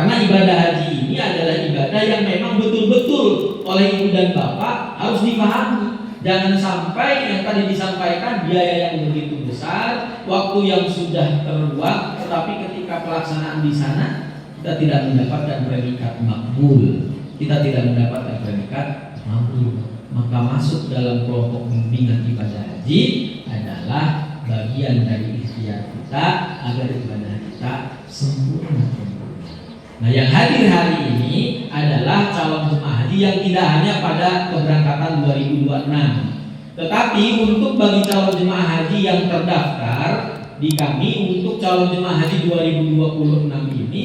Karena ibadah haji ini adalah ibadah yang memang betul-betul oleh ibu dan bapak harus dipahami. Jangan sampai yang tadi disampaikan biaya yang begitu besar, waktu yang sudah terluang, tetapi ketika pelaksanaan di sana kita tidak mendapatkan predikat makbul, kita tidak mendapatkan predikat makbul. Maka masuk dalam kelompok bimbingan ibadah haji adalah bagian dari ikhtiar kita agar ibadah kita sempurna. Nah, yang hadir hari ini adalah calon jemaah haji yang tidak hanya pada keberangkatan 2026, tetapi untuk bagi calon jemaah haji yang terdaftar di kami untuk calon jemaah haji 2026 ini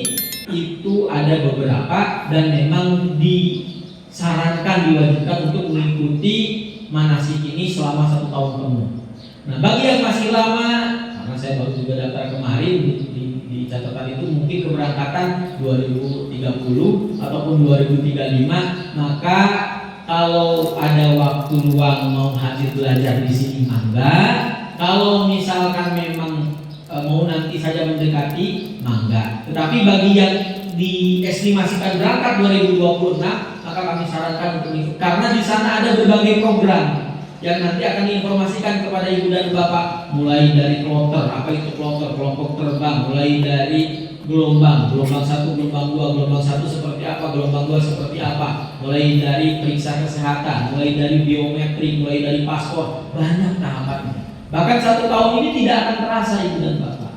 itu ada beberapa dan memang disarankan, diwajibkan untuk mengikuti manasik ini selama 1 tahun penuh. Nah, bagi yang masih lama, karena saya baru juga daftar kemarin di catatan itu mungkin keberangkatan 2030 ataupun 2035, maka kalau ada waktu luang mau hadir belajar di sini mangga. Kalau misalkan memang mau nanti saja mendekati mangga. Tetapi bagi yang diestimasikan berangkat 2026, maka kami sarankan untuk ikut karena di sana ada berbagai program yang nanti akan diinformasikan kepada ibu dan bapak, mulai dari kloter, apa itu kloter, kelompok terbang, mulai dari gelombang 1, gelombang 2, gelombang 1 seperti apa, gelombang 2 seperti apa, mulai dari periksa kesehatan, mulai dari biometrik, mulai dari paspor, banyak tahapannya. Bahkan 1 tahun ini tidak akan terasa ibu dan bapak.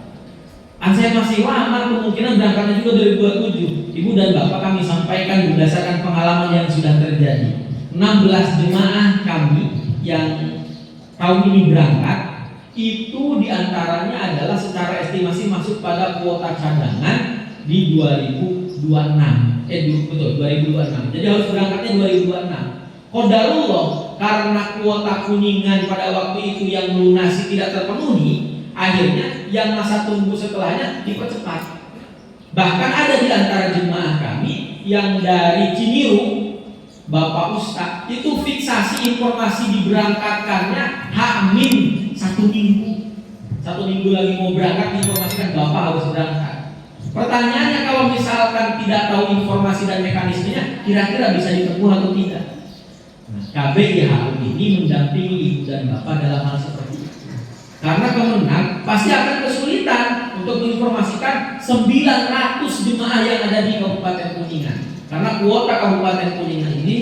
Saya masih lama, kemungkinan berangkatnya juga 2027. Ibu dan bapak kami sampaikan berdasarkan pengalaman yang sudah terjadi. 16 jemaah kami yang tahun ini berangkat itu diantaranya adalah secara estimasi masuk pada kuota cadangan di 2026. Betul 2026. Jadi harus berangkatnya 2026. Qadarullah karena kuota kuningan pada waktu itu yang melunasi tidak terpenuhi, akhirnya yang masa tunggu setelahnya dipercepat. Bahkan ada di antara jemaah kami yang dari Ciniru, Bapak Ustadz itu fiksasi informasi diberangkatkannya H-1 minggu. 1 minggu lagi mau berangkat diinformasikan Bapak harus berangkat. Pertanyaannya, kalau misalkan tidak tahu informasi dan mekanismenya, kira-kira bisa ditempuh atau tidak? Nah, KBIHU ini mendampingi ibu dan bapak dalam hal seperti itu. Karena Kemenang pasti akan kesulitan untuk menginformasikan 900 jemaah yang ada di Kabupaten Kuningan. Karena kuota Kabupaten Kuningan ini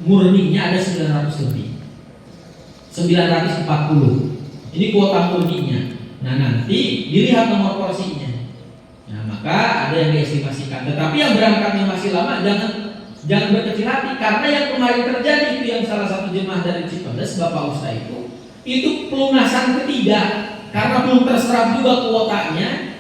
murninya ada 900 lebih, 940. Ini kuota murninya. Nah, nanti dilihat nomor porsinya. Nah, maka ada yang diestimasikan. Tetapi yang berangkatnya masih lama jangan berkecil hati, karena yang kemarin terjadi itu yang salah satu jemaah dari Cipedes, Bapak Ustaz itu pelunasan ketiga karena belum terserap juga kuotanya,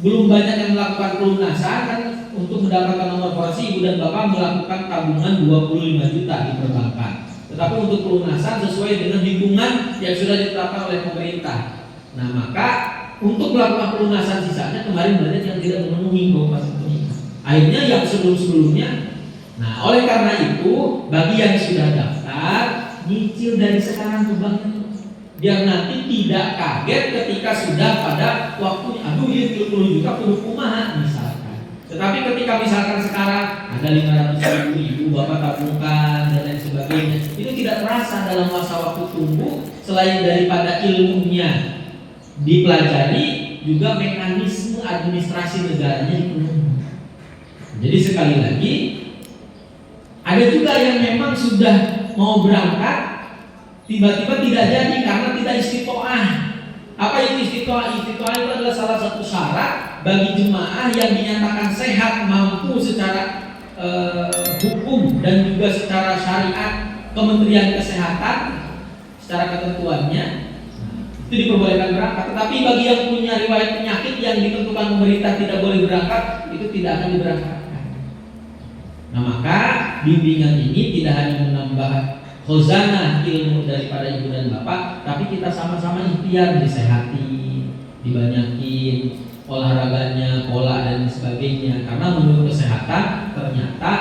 belum banyak yang melakukan pelunasan kan. Untuk mendapatkan nomor porsi, ibu dan bapak melakukan tabungan 25 juta di perbankan. Tetapi untuk pelunasan sesuai dengan hitungan yang sudah ditetapkan oleh pemerintah. Nah, maka untuk melakukan pelunasan sisanya kemarin banyak yang tidak memenuhi Kabupaten Kuningan. Akhirnya yang sebelum-sebelumnya. Nah, oleh karena itu bagi yang sudah daftar, nyicil dari sekarang ke bank, biar nanti tidak kaget ketika sudah pada waktunya. Aduh, ini 30 juta kudu kumaha misalnya. Tetapi ketika misalkan sekarang ada 500.000 ibu bapak tabungkan dan lain sebagainya, itu tidak terasa dalam masa waktu tunggu. Selain daripada ilmunya dipelajari, juga mekanisme administrasi negaranya dipenuhi. Jadi sekali lagi, ada juga yang memang sudah mau berangkat, tiba-tiba tidak jadi karena tidak istiqoah. Apa itu istiqoah? Istiqoah itu adalah salah satu syarat bagi jemaah yang dinyatakan sehat, mampu secara hukum dan juga secara syariat Kementerian Kesehatan secara ketentuannya, itu diperbolehkan berangkat. Tetapi bagi yang punya riwayat penyakit yang ditentukan pemerintah tidak boleh berangkat, itu tidak akan diberangkatkan. Nah, maka bimbingan ini tidak hanya menambah khazanah ilmu daripada ibu dan bapak, tapi kita sama-sama ikhtiar disehati, dibanyakin olahraganya, pola dan sebagainya. Karena menurut kesehatan ternyata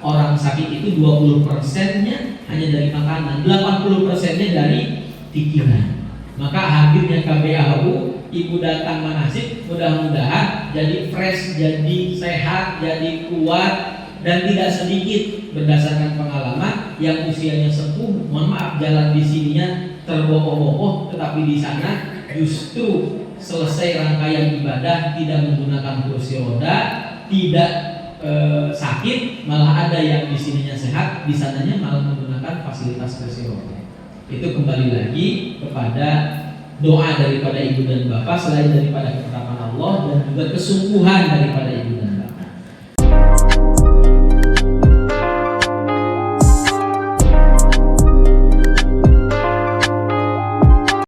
orang sakit itu 20%-nya hanya dari makanan, 80%-nya dari pikiran. Maka hadirnya KBAHU ibu datang manasik, mudah-mudahan jadi fresh, jadi sehat, jadi kuat, dan tidak sedikit berdasarkan pengalaman yang usianya sepuh, mohon maaf jalan di sininya terbohong-bohong, tetapi di sana justru selesai rangkaian ibadah tidak menggunakan kursi roda, tidak sakit, malah ada yang di sininya sehat, di sananya malah menggunakan fasilitas kursi roda. Itu kembali lagi kepada doa daripada ibu dan bapak, selain daripada ketetapan Allah dan juga kesungguhan daripada ibu dan